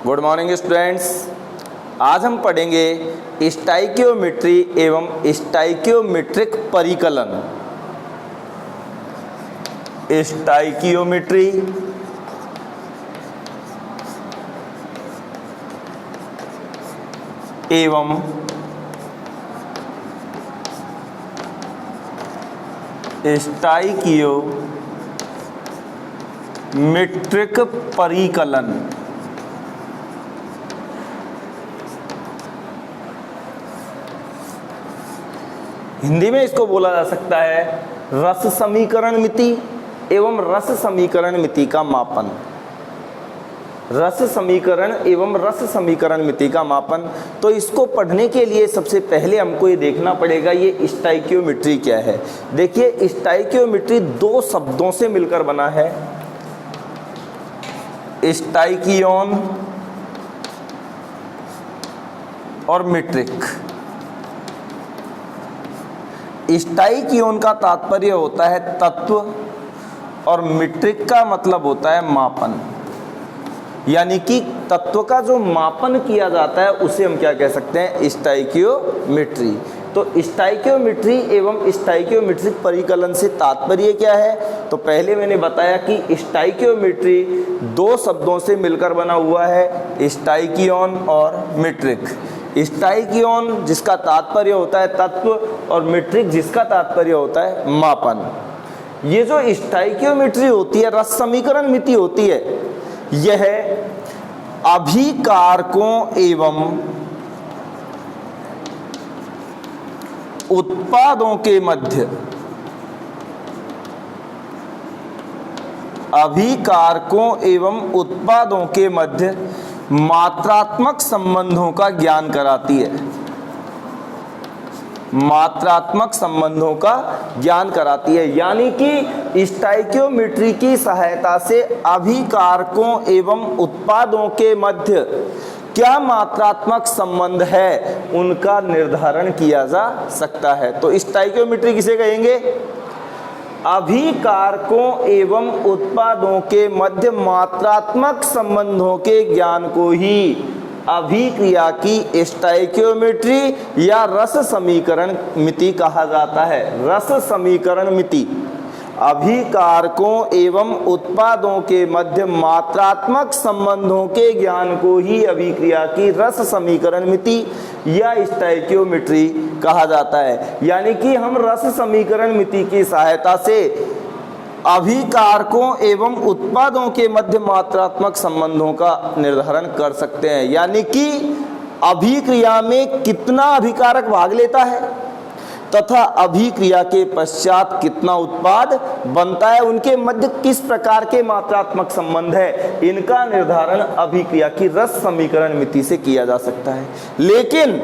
Good morning students. आज हम पढ़ेंगे स्टाइकियोमेट्री एवं स्टाइकियोमेट्रिक परिकलन। स्टाइकियोमेट्री एवं स्टाइकियोमेट्रिक परिकलन। हिंदी में इसको बोला जा सकता है रस समीकरण मिति एवं रस समीकरण मिति का मापन। रस समीकरण एवं रस समीकरण मिति का मापन। तो इसको पढ़ने के लिए सबसे पहले हमको ये देखना पड़ेगा ये स्टाइकियोमेट्री क्या है। देखिए, स्टाइकियोमेट्री दो शब्दों से मिलकर बना है, स्टाइकियोन और मीट्रिक। स्टाइकियोन का तात्पर्य होता है तत्व और मीट्रिक का मतलब होता है मापन, यानी कि तत्व का जो मापन किया जाता है उसे हम क्या कह सकते हैं, स्टाइकियोमेट्री। तो स्टाइकियोमेट्री एवं स्टाइकियोमेट्रिक परिकलन से तात्पर्य क्या है, तो पहले मैंने बताया कि स्टाइकियोमेट्री दो शब्दों से मिलकर बना हुआ है, स्टाइकियोन और मीट्रिक। स्टाइकियोन जिसका तात्पर्य होता है तत्व और मीट्रिक जिसका तात्पर्य होता है मापन। ये जो स्टाइकियोमेट्री होती है, रस समीकरण मिति होती है, यह अभिकारकों एवं उत्पादों के मध्य मात्रात्मक संबंधों का ज्ञान कराती है। मात्रात्मक संबंधों का ज्ञान कराती है, यानी कि स्टाइकियोमेट्री की सहायता से अभिकारकों एवं उत्पादों के मध्य क्या मात्रात्मक संबंध है उनका निर्धारण किया जा सकता है। तो स्टाइकियोमेट्री किसे कहेंगे, अभिकारकों एवं उत्पादों के मध्य मात्रात्मक संबंधों के ज्ञान को ही अभिक्रिया की स्टाइकियोमेट्री या रस समीकरण मिति कहा जाता है। रस समीकरण मिति अभिकारकों एवं उत्पादों के मध्य मात्रात्मक संबंधों के ज्ञान को ही अभिक्रिया की रस समीकरण मिति या स्टाइकियोमेट्री कहा जाता है। यानी कि हम रस समीकरण मिति की सहायता से अभिकारकों एवं उत्पादों के मध्य मात्रात्मक संबंधों का निर्धारण कर सकते हैं, यानी कि अभिक्रिया में कितना अभिकारक भाग लेता है तथा अभिक्रिया के पश्चात कितना उत्पाद बनता है, उनके मध्य किस प्रकार के मात्रात्मक संबंध है, इनका निर्धारण अभिक्रिया की रस समीकरण मिति से किया जा सकता है। लेकिन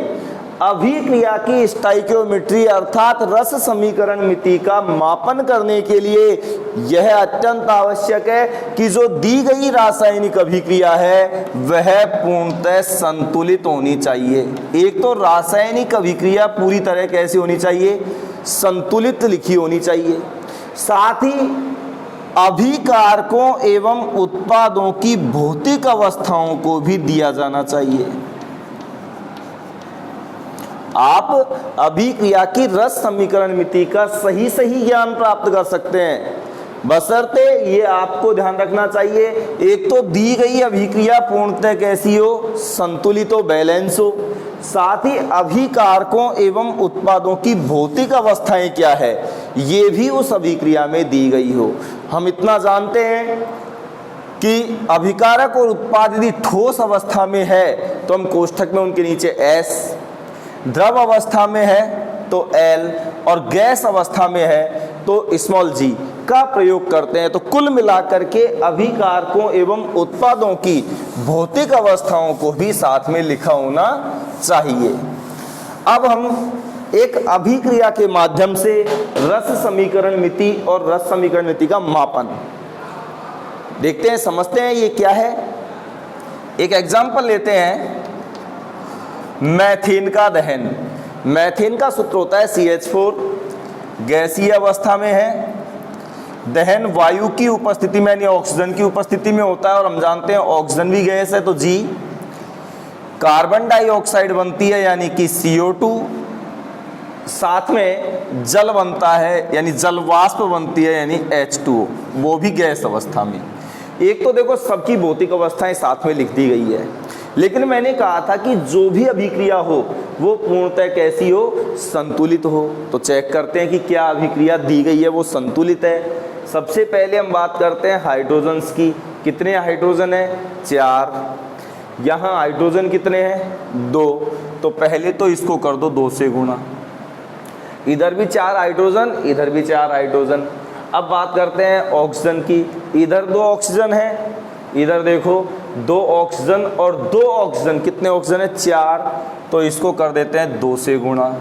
अभिक्रिया की स्टाइकियोमेट्री अर्थात रस समीकरण मिति का मापन करने के लिए यह अत्यंत आवश्यक है कि जो दी गई रासायनिक अभिक्रिया है वह पूर्णतः संतुलित होनी चाहिए। एक तो रासायनिक अभिक्रिया पूरी तरह कैसी होनी चाहिए, संतुलित लिखी होनी चाहिए। साथ ही अभिकारकों एवं उत्पादों की भौतिक अवस्थाओं को भी दिया जाना चाहिए। आप अभिक्रिया की रस समीकरण मिति का सही ज्ञान प्राप्त कर सकते हैं, बशर्ते ये आपको ध्यान रखना चाहिए, एक तो दी गई अभिक्रिया पूर्णतः कैसी हो, संतुलित हो, बैलेंस हो। साथ ही अभिकारकों एवं उत्पादों की भौतिक अवस्थाएं क्या है ये भी उस अभिक्रिया में दी गई हो। हम इतना जानते हैं कि अभिकारक और उत्पाद यदि ठोस अवस्था में है तो हम कोष्ठक में उनके नीचे S, द्रव अवस्था में है तो L और गैस अवस्था में है तो स्मॉल g का प्रयोग करते हैं। तो कुल मिलाकर के अभिकारकों एवं उत्पादों की भौतिक अवस्थाओं को भी साथ में लिखा होना चाहिए। अब हम एक अभिक्रिया के माध्यम से रस समीकरण मिति और रस समीकरण मिति का मापन देखते हैं, समझते हैं ये क्या है। एक एग्जाम्पल लेते हैं, मैथेन का दहन। मैथेन का सूत्र होता है CH4, गैसीय अवस्था में है, दहन वायु की उपस्थिति में यानी ऑक्सीजन की उपस्थिति में होता है और हम जानते हैं ऑक्सीजन भी गैस है तो G कार्बन डाइऑक्साइड बनती है यानी कि CO2, साथ में जल बनता है यानी जल वाष्प बनती है यानी H2O, वो भी गैस अवस्था में। एक तो देखो सबकी भौतिक अवस्थाएं साथ में लिख दी गई है, लेकिन मैंने कहा था कि जो भी अभिक्रिया हो वो पूर्णतः कैसी हो, संतुलित हो। तो चेक करते हैं कि क्या अभिक्रिया दी गई है वो संतुलित है। सबसे पहले हम बात करते हैं हाइड्रोजन्स की। कितने हाइड्रोजन है, 4। यहाँ हाइड्रोजन कितने हैं, 2। तो पहले तो इसको कर दो 2 से गुणा, इधर भी 4 हाइड्रोजन, इधर भी 4 हाइड्रोजन। अब बात करते हैं ऑक्सीजन की। इधर 2 ऑक्सीजन है, इधर देखो 2 ऑक्सीजन और 2 ऑक्सीजन, कितने ऑक्सीजन है, 4। तो इसको कर देते हैं 2 से गुणा,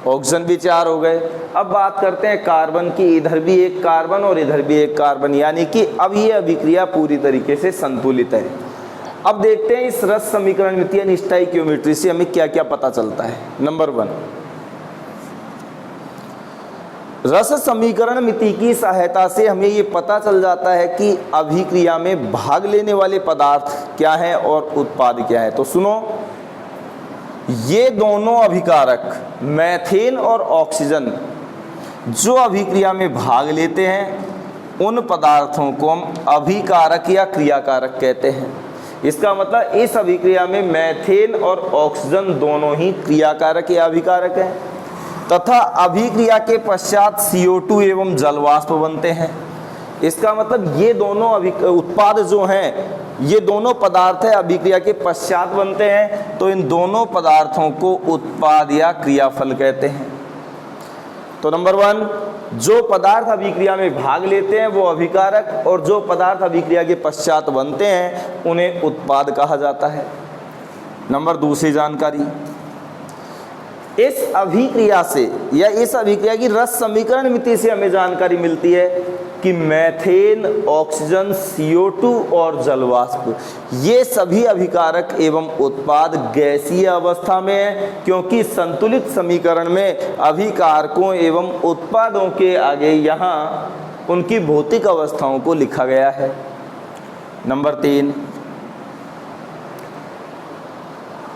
ऑक्सीजन भी 4 हो गए। अब बात करते हैं कार्बन की। इधर भी 1 कार्बन और इधर भी 1 कार्बन, यानी कि अब ये अभिक्रिया पूरी तरीके से संतुलित है। अब देखते हैं इस रस समीकरण मिति यानी स्टोइकियोमेट्री से हमें क्या क्या पता चलता है। नंबर 1, रस समीकरण मिति की सहायता से हमें ये पता चल जाता है कि अभिक्रिया में भाग लेने वाले पदार्थ क्या हैं और उत्पाद क्या है। तो सुनो, ये दोनों अभिकारक मैथेन और ऑक्सीजन जो अभिक्रिया में भाग लेते हैं उन पदार्थों को हम अभिकारक या क्रियाकारक कहते हैं। इसका मतलब इस अभिक्रिया में मैथेन और ऑक्सीजन दोनों ही क्रियाकारक या अभिकारक हैं तथा अभिक्रिया के पश्चात CO2 एवं जलवाष्प बनते हैं। इसका मतलब ये दोनों उत्पाद जो हैं, ये दोनों पदार्थ है अभिक्रिया के पश्चात बनते हैं, तो इन दोनों पदार्थों को उत्पाद या क्रियाफल कहते हैं। तो नंबर 1, जो पदार्थ अभिक्रिया में भाग लेते हैं वो अभिकारक, और जो पदार्थ अभिक्रिया के पश्चात बनते हैं उन्हें उत्पाद कहा जाता है। नंबर 2 जानकारी, इस अभिक्रिया से या इस अभिक्रिया की रस समीकरण मिति से हमें जानकारी मिलती है कि मैथेन, ऑक्सीजन, CO2 और जलवाष्प ये सभी अभिकारक एवं उत्पाद गैसीय अवस्था में है, क्योंकि संतुलित समीकरण में अभिकारकों एवं उत्पादों के आगे यहाँ उनकी भौतिक अवस्थाओं को लिखा गया है। नंबर 3,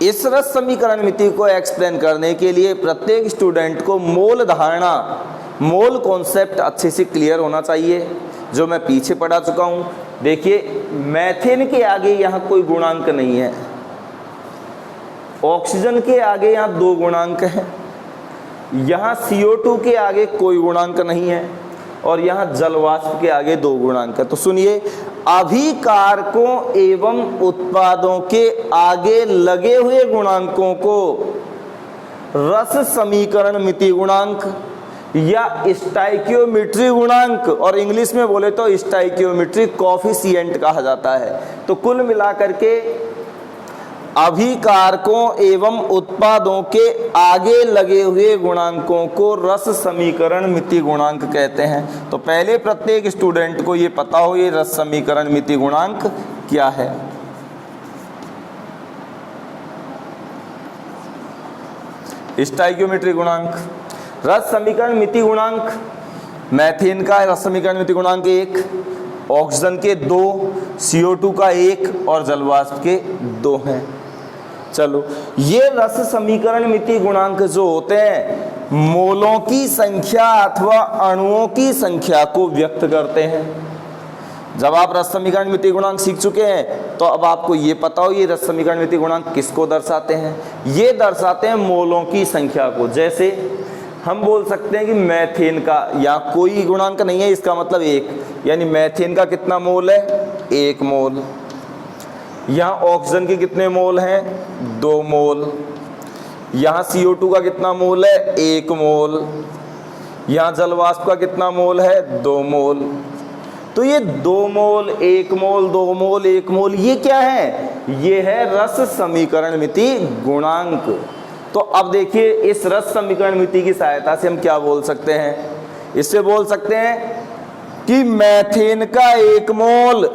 इस रस समीकरण मिति को एक्सप्लेन करने के लिए प्रत्येक स्टूडेंट को मोल धारणा, मोल कॉन्सेप्ट अच्छे से क्लियर होना चाहिए, जो मैं पीछे पढ़ा चुका हूँ। देखिए, मैथेन के आगे यहाँ कोई गुणांक नहीं है, ऑक्सीजन के आगे यहाँ 2 गुणांक हैं, यहाँ CO2 के आगे कोई गुणांक नहीं है और यहाँ जलवाष्प के आगे 2 गुणांक है। तो सुनिए, अभिकारकों एवं उत्पादों के आगे लगे हुए गुणांकों को रस समीकरण मिति गुणांक या स्टोइकियोमेट्री गुणांक, और इंग्लिश में बोले तो स्टोइकियोमेट्री कोफिशिएंट कहा जाता है। तो कुल मिलाकर के अभिकारकों एवं उत्पादों के आगे लगे हुए गुणांकों को रस समीकरण मिति गुणांक कहते हैं। तो पहले प्रत्येक स्टूडेंट को ये पता हो ये रस समीकरण मिति गुणांक क्या है। स्टोइकियोमेट्री गुणांक, रस समीकरण मिति गुणांक, मैथेन का रस समीकरण मिति गुणांक 1, ऑक्सीजन के 2, CO2 का 1 और जलवाष्प के 2 हैं। चलो, ये रस समीकरण मिति गुणांक जो होते हैं मोलों की संख्या अथवा अणुओं की संख्या को व्यक्त करते हैं। जब आप रस समीकरण मिति गुणांक सीख चुके हैं तो अब आपको ये पता हो ये रस समीकरण मिति गुणांक किसको दर्शाते हैं। ये दर्शाते हैं मोलों की संख्या को। जैसे हम बोल सकते हैं कि मैथेन का यहाँ कोई गुणांक नहीं है, इसका मतलब 1, यानी मैथेन का कितना मोल है, 1 मोल। यहाँ ऑक्सीजन के कितने मोल हैं, 2 मोल। यहाँ CO2 का कितना मोल है, 1 मोल। यहाँ जलवाष्प का कितना मोल है, 2 मोल। तो ये 2 मोल, 1 मोल, 2 मोल, 1 मोल, ये क्या है, ये है रस समीकरण मिति गुणांक। तो अब देखिए, इस रस समीकरण मिति की सहायता से हम क्या बोल सकते हैं, इससे बोल सकते हैं कि मैथेन का 1 मोल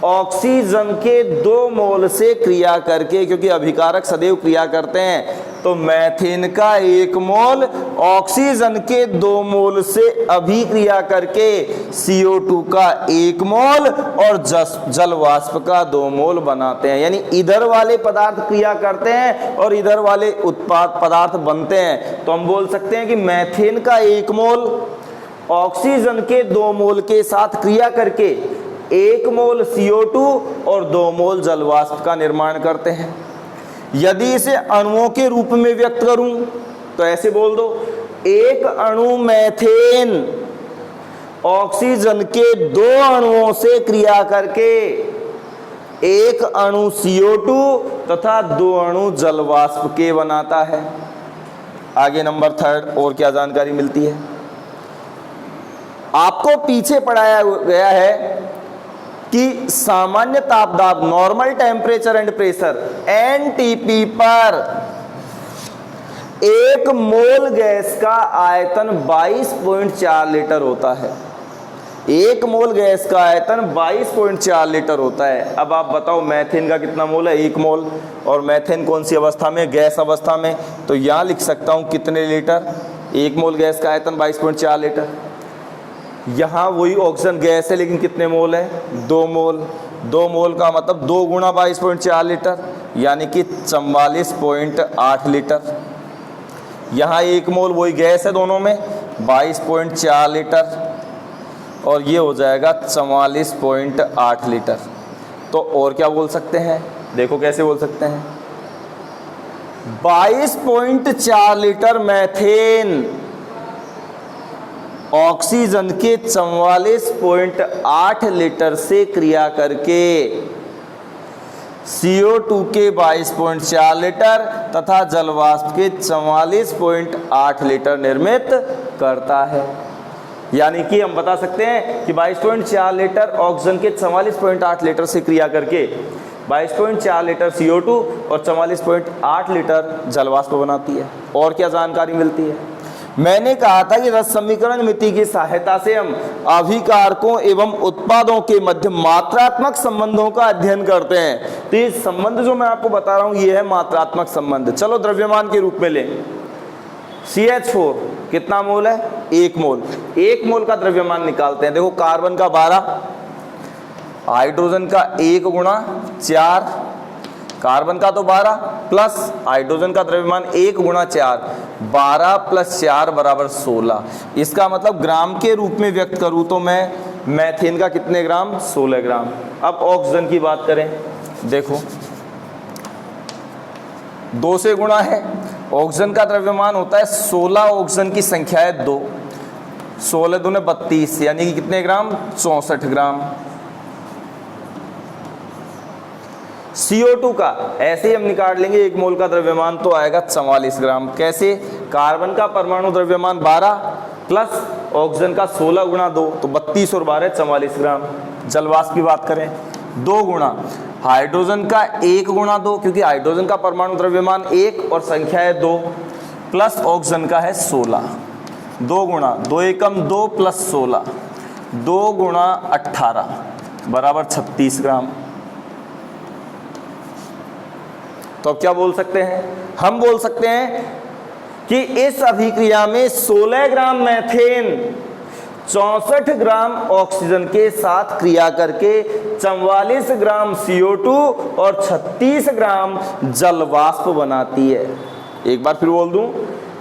ऑक्सीजन के 2 मोल से क्रिया करके, क्योंकि अभिकारक सदैव क्रिया करते हैं, तो मैथेन का 1 मोल ऑक्सीजन के 2 मोल से अभिक्रिया करके CO2 का 1 मोल और जल वाष्प का 2 मोल बनाते हैं। यानी इधर वाले पदार्थ क्रिया करते हैं और इधर वाले उत्पाद पदार्थ बनते हैं। तो हम बोल सकते हैं कि मैथेन का 1 मोल ऑक्सीजन के 2 मोल के साथ क्रिया करके 1 मोल CO2 और 2 मोल जल वाष्प का निर्माण करते हैं। यदि इसे अणुओं के रूप में व्यक्त करूं तो ऐसे बोल दो, एक अणु मैथेन ऑक्सीजन के 2 अणुओं से क्रिया करके 1 अणु CO2 तथा 2 अणु जल वाष्प के बनाता है। आगे नंबर 3 और क्या जानकारी मिलती है, आपको पीछे पढ़ाया गया है कि सामान्य तापदाब normal temperature and pressure NTP पर 1 मोल गैस का आयतन 22.4 लीटर होता है। 1 मोल गैस का आयतन 22.4 लीटर होता है। अब आप बताओ मैथेन का कितना मोल है, 1 मोल, और मैथेन कौन सी अवस्था में, गैस अवस्था में। तो यहां लिख सकता हूं कितने लीटर, 1 मोल गैस का आयतन 22.4 लीटर। यहाँ वही ऑक्सीजन गैस है लेकिन कितने मोल है, 2 मोल। 2 मोल का मतलब 2 गुणा 22.4 लीटर यानी कि 44.8 लीटर। यहाँ 1 मोल वही गैस है दोनों में 22.4 लीटर और ये हो जाएगा 44.8 लीटर। तो और क्या बोल सकते हैं, देखो कैसे बोल सकते हैं, 22.4 लीटर मैथेन ऑक्सीजन के 44.8 लीटर से क्रिया करके CO2 के 22.4 लीटर तथा जल वाष्प के 44.8 लीटर निर्मित करता है। यानी कि हम बता सकते हैं कि 22.4 लीटर ऑक्सीजन के 44.8 लीटर से क्रिया करके 22.4 लीटर CO2 और 44.8 लीटर जल वाष्प बनाती है। और क्या जानकारी मिलती है, मैंने कहा था कि रस समीकरण मिति की सहायता से हम अभिकारकों एवं उत्पादों के मध्य मात्रात्मक संबंधों का अध्ययन करते हैं। तो ये संबंध जो मैं आपको बता रहा हूं ये है मात्रात्मक संबंध। चलो द्रव्यमान के रूप में लें, CH4 कितना मोल है, 1 मोल। 1 मोल का द्रव्यमान निकालते हैं। देखो कार्बन का 12, हाइड्रोजन का 1 गुणा 4, कार्बन का तो 12 प्लस हाइड्रोजन का द्रव्यमान 1 गुणा 4, 12 प्लस 4 बराबर 16। इसका मतलब ग्राम के रूप में व्यक्त करूं तो मैं मैथेन का कितने ग्राम, 16 ग्राम। अब ऑक्सीजन की बात करें, देखो 2 से गुणा है, ऑक्सीजन का द्रव्यमान होता है 16, ऑक्सीजन की संख्या है 2, 16 दूने 32 यानी कि कितने ग्राम, 64 ग्राम। CO2 का ऐसे ही हम निकाल लेंगे, 1 मोल का द्रव्यमान तो आएगा 44 ग्राम। कैसे, कार्बन का परमाणु द्रव्यमान 12 प्लस ऑक्सीजन का 16 गुणा 2 तो 32 और 12 44 ग्राम। जलवाष्प की बात करें, 2 गुणा हाइड्रोजन का 1 गुणा 2 क्योंकि हाइड्रोजन का परमाणु द्रव्यमान 1 और संख्या है 2 प्लस ऑक्सीजन का है 16, 2 गुणा 2 एकम 2 प्लस 16, 2 गुणा 18 बराबर 36 ग्राम। तो अब क्या बोल सकते हैं, हम बोल सकते हैं कि इस अभिक्रिया में 16 ग्राम मैथेन 64 ग्राम ऑक्सीजन के साथ क्रिया करके 44 ग्राम CO2 और 36 ग्राम जल वाष्प बनाती है। एक बार फिर बोल दूं,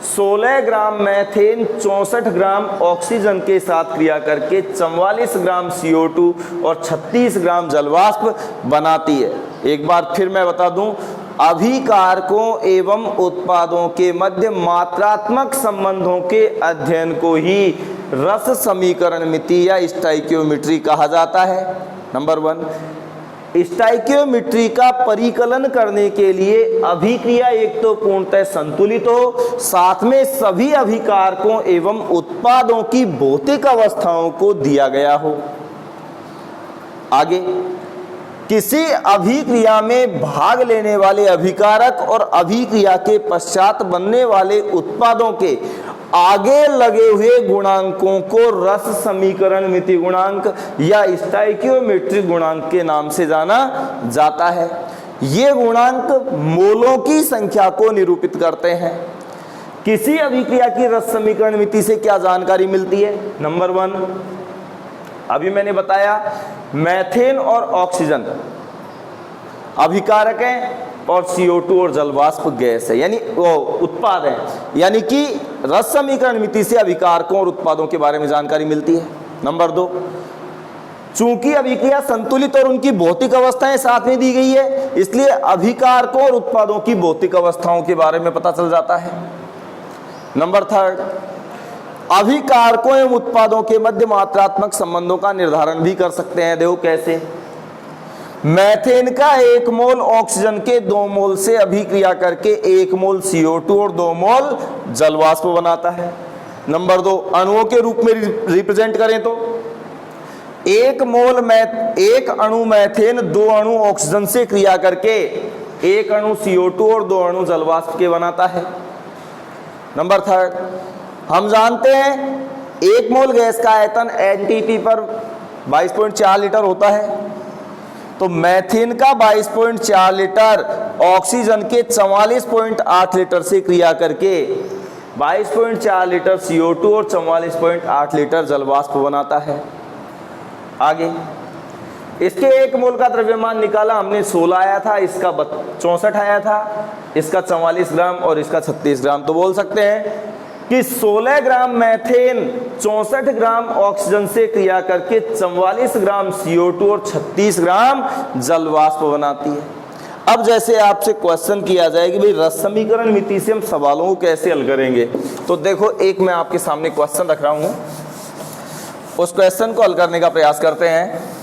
16 ग्राम मैथेन 64 ग्राम ऑक्सीजन के साथ क्रिया करके 44 ग्राम CO2 और 36 ग्राम जल वाष्प बनाती है। एक बार फिर मैं बता दूं, अभिकारकों एवं उत्पादों के मध्य मात्रात्मक संबंधों के अध्ययन को ही रस समीकरण मिति या स्टोइकियोमेट्री कहा जाता है। नंबर 1, स्टोइकियोमेट्री का परिकलन करने के लिए अभिक्रिया एक तो पूर्णतः संतुलित हो, साथ में सभी अभिकारकों एवं उत्पादों की भौतिक अवस्थाओं को दिया गया हो। आगे, किसी अभिक्रिया में भाग लेने वाले अभिकारक और अभिक्रिया के पश्चात बनने वाले उत्पादों के आगे लगे हुए गुणांकों को रस समीकरण मिति गुणांक या स्टोइकियोमेट्रिक गुणांक के नाम से जाना जाता है। ये गुणांक मोलों की संख्या को निरूपित करते हैं। किसी अभिक्रिया की रस समीकरण मिति से क्या जानकारी मिलती है? नंबर 1, अभी मैंने बताया मीथेन और ऑक्सीजन अभिकारक हैं और CO2 और जल वाष्प गैस है, यानी वो उत्पाद है, यानी कि रस समीकरण मिति से अभिकारकों और उत्पादों के बारे में जानकारी मिलती है। नंबर 2, चूंकि अभिक्रिया संतुलित और उनकी भौतिक अवस्थाएं साथ में दी गई है, इसलिए अभिकारकों और उत्पादों की भौतिक अवस्थाओं के बारे में पता चल जाता है। नंबर 3, अभिकारकों एवं उत्पादों के मध्य मात्रात्मक संबंधों का निर्धारण भी कर सकते हैं। देखो कैसे? मीथेन का 1 मोल ऑक्सीजन के 2 मोल से अभिक्रिया करके 1 मोल CO2 और 2 मोल जल वाष्प बनाता है। नंबर 2, अणुओं के रूप में रिप्रेजेंट करें तो 1 अणु मीथेन 2 अणु ऑक्सीजन से क्रिया करके 1 अणु CO2 और 2 अणु जल वाष्प के बनाता है। नंबर 3, हम जानते हैं 1 मोल गैस का आयतन NTP पर 22.4 लीटर होता है, तो मीथेन का 22.4 लीटर ऑक्सीजन के 44.8 लीटर से क्रिया करके 22.4 लीटर CO2 और 44.8 लीटर जल वाष्प बनाता है। आगे इसके 1 मोल का द्रव्यमान निकाला हमने, 16 आया था, इसका 64 आया था, इसका 44 ग्राम और इसका 36 ग्राम। तो बोल सकते हैं कि 16 ग्राम मीथेन 64 ग्राम ऑक्सीजन से क्रिया करके 44 ग्राम CO2 और 36 ग्राम जल वाष्प बनाती है। अब जैसे आपसे क्वेश्चन किया जाए कि भाई रस समीकरण मिति से हम सवालों को कैसे हल करेंगे, तो देखो एक मैं आपके सामने क्वेश्चन रख रहा हूं, उस क्वेश्चन को हल करने का प्रयास करते हैं।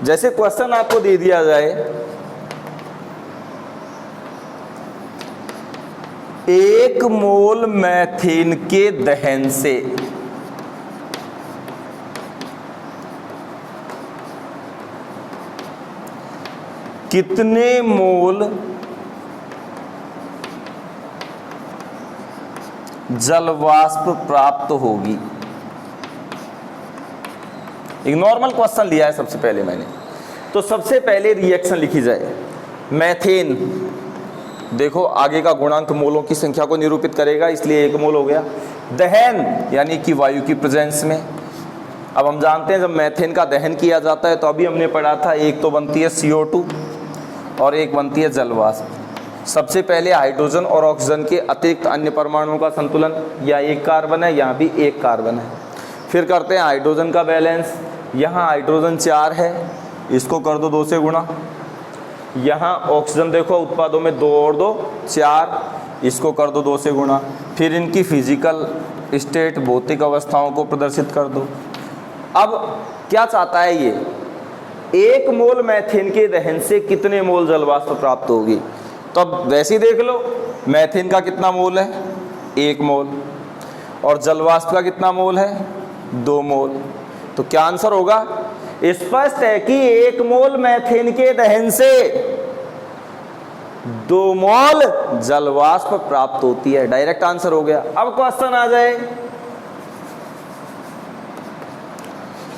जैसे क्वेश्चन आपको दे दिया जाए 1 मोल मीथेन के दहन से कितने मोल जल वाष्प प्राप्त होगी? एक नॉर्मल क्वेश्चन लिया है सबसे पहले मैंने, तो सबसे पहले रिएक्शन लिखी जाए। मीथेन देखो आगे का गुणांक मोलों की संख्या को निरूपित करेगा, इसलिए 1 मोल हो गया। दहन यानी कि वायु की प्रेजेंस में। अब हम जानते हैं जब मीथेन का दहन किया जाता है तो अभी हमने पढ़ा था एक तो बनती है CO2 और एक बनती है जल वाष्प। सबसे पहले हाइड्रोजन और ऑक्सीजन के अतिरिक्त अन्य परमाणुओं का संतुलन, या 1 कार्बन है यहाँ भी 1 कार्बन है। फिर करते हैं हाइड्रोजन का बैलेंस, यहाँ हाइड्रोजन 4 है, इसको कर दो 2 से गुणा। यहाँ ऑक्सीजन देखो उत्पादों में 2 और 2 4, इसको कर दो 2 से गुणा। फिर इनकी फिजिकल स्टेट भौतिक अवस्थाओं को प्रदर्शित कर दो। अब क्या चाहता है ये, 1 मोल मीथेन के दहन से कितने मोल जल वाष्प प्राप्त होगी? तो अब वैसे ही देख लो, मीथेन का कितना मोल है? 1 मोल। और जल वाष्प का कितना मोल है? 2 मोल। तो क्या आंसर होगा? स्पष्ट है कि 1 मोल मीथेन के दहन से 2 मोल जल वाष्प प्राप्त होती है। डायरेक्ट आंसर हो गया। अब क्वेश्चन आ जाए,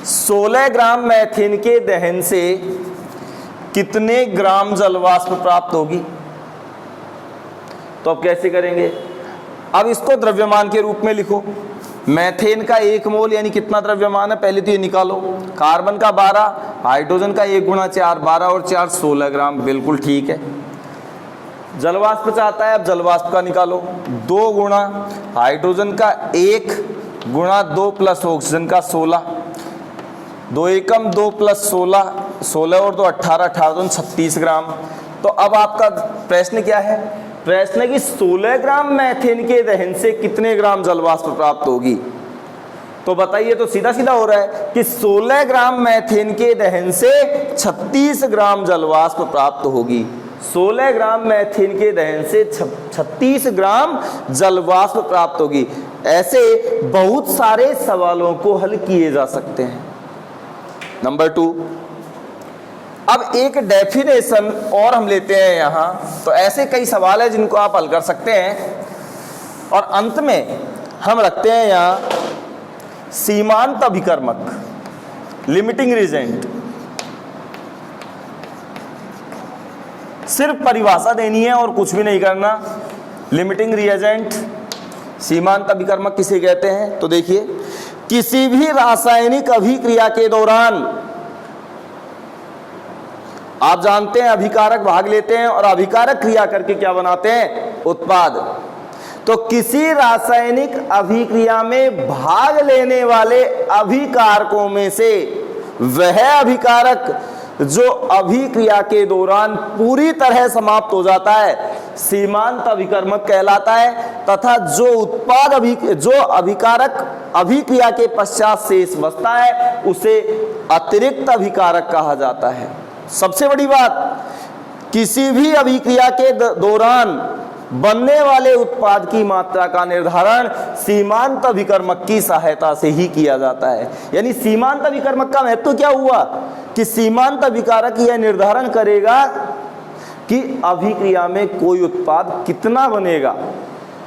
16 ग्राम मीथेन के दहन से कितने ग्राम जल वाष्प प्राप्त होगी? तो अब कैसे करेंगे? अब इसको द्रव्यमान के रूप में लिखो। मीथेन का 1 मोल यानी कितना द्रव्यमान है, पहले तो ये निकालो। कार्बन का 12, हाइड्रोजन का 1 गुणा 4, 12 और 4 16 ग्राम, बिल्कुल ठीक है। जल वाष्प चाहता है, अब जल वाष्प का निकालो। 2 गुणा हाइड्रोजन का 1 गुणा 2 प्लस ऑक्सीजन का 16, 2 एकम 2 प्लस 16, 16 और 2 18, 18 36 ग्राम। तो अब आपका प्रश्न क्या है? प्रश्न है कि 16 ग्राम मीथेन के दहन से कितने ग्राम जल वाष्प प्राप्त होगी? तो बताइए, तो सीधा सीधा हो रहा है कि 16 ग्राम मीथेन के दहन से 36 ग्राम जल वाष्प प्राप्त होगी। 16 ग्राम मीथेन के दहन से 36 ग्राम जल वाष्प प्राप्त होगी। ऐसे बहुत सारे सवालों को हल किए जा सकते हैं। नंबर 2, अब एक डेफिनेशन और हम लेते हैं यहाँ। तो ऐसे कई सवाल है जिनको आप हल कर सकते हैं। और अंत में हम रखते हैं यहाँ सीमांत अभिकर्मक, लिमिटिंग रीजेंट। सिर्फ परिभाषा देनी है और कुछ भी नहीं करना। लिमिटिंग रिएजेंट, सीमांत अभिकर्मक किसे कहते हैं? तो देखिए, किसी भी रासायनिक अभिक्रिया के दौरान आप जानते हैं अभिकारक भाग लेते हैं और अभिकारक क्रिया करके क्या बनाते हैं? उत्पाद। तो किसी रासायनिक अभिक्रिया में भाग लेने वाले अभिकारकों में से वह अभिकारक जो अभिक्रिया के दौरान पूरी तरह समाप्त हो जाता है सीमांत अभिकर्मक कहलाता है, तथा जो उत्पाद जो अभिकारक अभिक्रिया के पश्चात शेष बचता है उसे अतिरिक्त अभिकारक कहा जाता है। सबसे बड़ी बात, किसी भी अभिक्रिया के दौरान बनने वाले उत्पाद की मात्रा का निर्धारण सीमांत अभिकर्मक की सहायता से ही किया जाता है। यानी सीमांत अभिकर्मक का महत्व क्या हुआ कि सीमांत अभिकारक यह निर्धारण करेगा कि अभिक्रिया में कोई उत्पाद कितना बनेगा।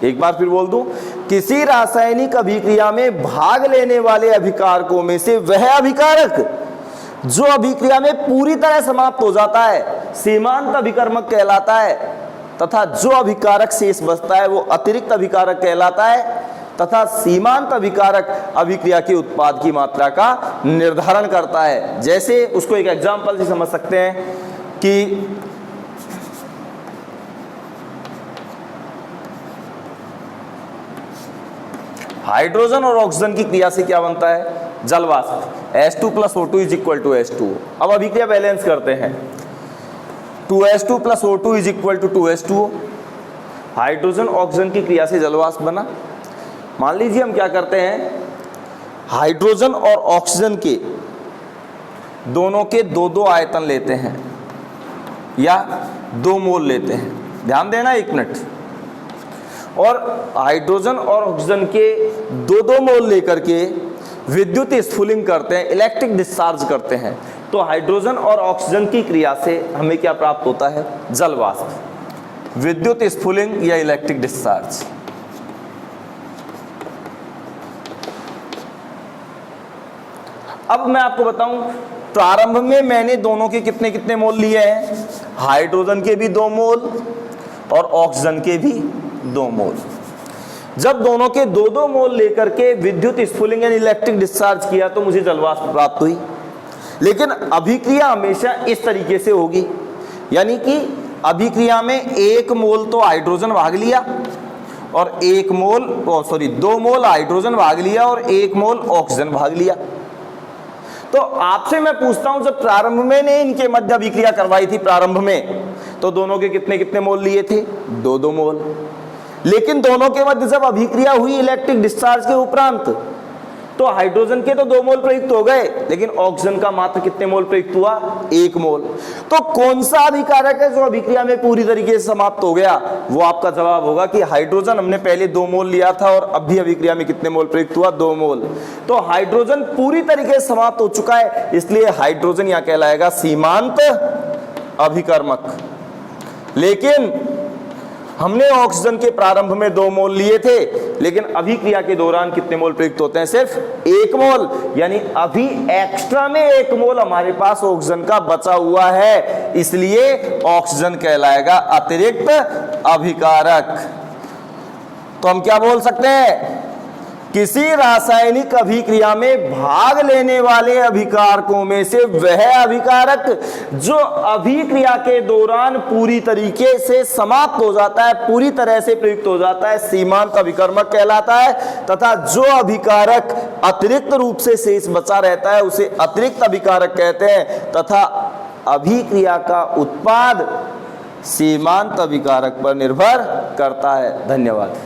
एक बार फिर बोल दूं, किसी रासायनिक अभिक्रिया में भाग लेने वाले अभिकारकों में से वह अभिकारक जो अभिक्रिया में पूरी तरह समाप्त हो जाता है सीमांत अभिकर्मक कहलाता है, तथा जो अभिकारक शेष बचता है वो अतिरिक्त अभिकारक कहलाता है, तथा सीमांत अभिकारक अभिक्रिया के उत्पाद की मात्रा का निर्धारण करता है। जैसे उसको एक एग्जांपल से समझ सकते हैं कि हाइड्रोजन और ऑक्सीजन की क्रिया से क्या बनता है? जल वाष्प। H2 + O2 = H2O। अब अभिक्रिया बैलेंस करते हैं। 2H2 + O2 = 2H2O। Hydrogen oxygen की क्रिया से जल वाष्प बना। मान लीजिए हम क्या करते हैं, हाइड्रोजन और ऑक्सीजन के दोनों के 2-2 आयतन लेते हैं या 2 मोल लेते हैं। ध्यान देना 1 मिनट। और हाइड्रोजन और ऑक्सीजन के 2-2 मोल लेकर के विद्युत स्फुलिंग करते हैं, इलेक्ट्रिक डिस्चार्ज करते हैं, तो हाइड्रोजन और ऑक्सीजन की क्रिया से हमें क्या प्राप्त होता है? जल वाष्प, विद्युत स्फुलिंग या इलेक्ट्रिक डिस्चार्ज। अब मैं आपको बताऊं, प्रारंभ में मैंने दोनों के कितने कितने मोल लिए हैं? हाइड्रोजन के भी 2 मोल और ऑक्सीजन के भी 2 मोल। जब दोनों के 2-2 मोल लेकर के विद्युत स्फुलिंग यानी इलेक्ट्रिक डिस्चार्ज किया तो मुझे जलवाष्प प्राप्त हुई। लेकिन अभिक्रिया हमेशा इस तरीके से होगी, यानी कि अभिक्रिया में 1 मोल तो हाइड्रोजन भाग लिया और 2 मोल हाइड्रोजन भाग लिया और 1 मोल ऑक्सीजन भाग लिया। तो आपसे मैं पूछता हूं, जब प्रारंभ में ने इनके मध्य अभिक्रिया करवाई थी प्रारंभ में, तो दोनों के कितने कितने मोल लिए थे? 2-2 मोल। लेकिन दोनों के मध्य जब अभिक्रिया हुई इलेक्ट्रिक डिस्चार्ज के उपरांत, तो हाइड्रोजन के तो 2 मोल प्रयुक्त हो गए, लेकिन ऑक्सीजन का मात्र कितने मोल प्रयुक्त हुआ? 1 मोल। तो कौन सा अभिकारक है जो अभिक्रिया में पूरी तरीके से समाप्त हो गया? वो आपका जवाब होगा कि हाइड्रोजन हमने पहले 2 मोल लिया था और अब भी अभिक्रिया में कितने मोल प्रयुक्त हुआ? 2 मोल। तो हाइड्रोजन पूरी तरीके से समाप्त हो चुका है, इसलिए हाइड्रोजन यहां कहलाएगा सीमांत अभिकर्मक। लेकिन हमने ऑक्सीजन के प्रारंभ में 2 मोल लिए थे, लेकिन अभिक्रिया के दौरान कितने मोल प्रयुक्त होते हैं? सिर्फ 1 मोल। यानी अभी एक्स्ट्रा में 1 मोल हमारे पास ऑक्सीजन का बचा हुआ है, इसलिए ऑक्सीजन कहलाएगा अतिरिक्त अभिकारक। तो हम क्या बोल सकते हैं? किसी रासायनिक अभिक्रिया में भाग लेने वाले अभिकारकों में से वह अभिकारक जो अभिक्रिया के दौरान पूरी तरीके से समाप्त हो जाता है, पूरी तरह से प्रयुक्त हो जाता है, सीमांत अभिकर्मक कहलाता है, तथा जो अभिकारक अतिरिक्त रूप से शेष बचा रहता है उसे अतिरिक्त अभिकारक कहते हैं, तथा अभिक्रिया का उत्पाद सीमांत अभिकारक पर निर्भर करता है। धन्यवाद।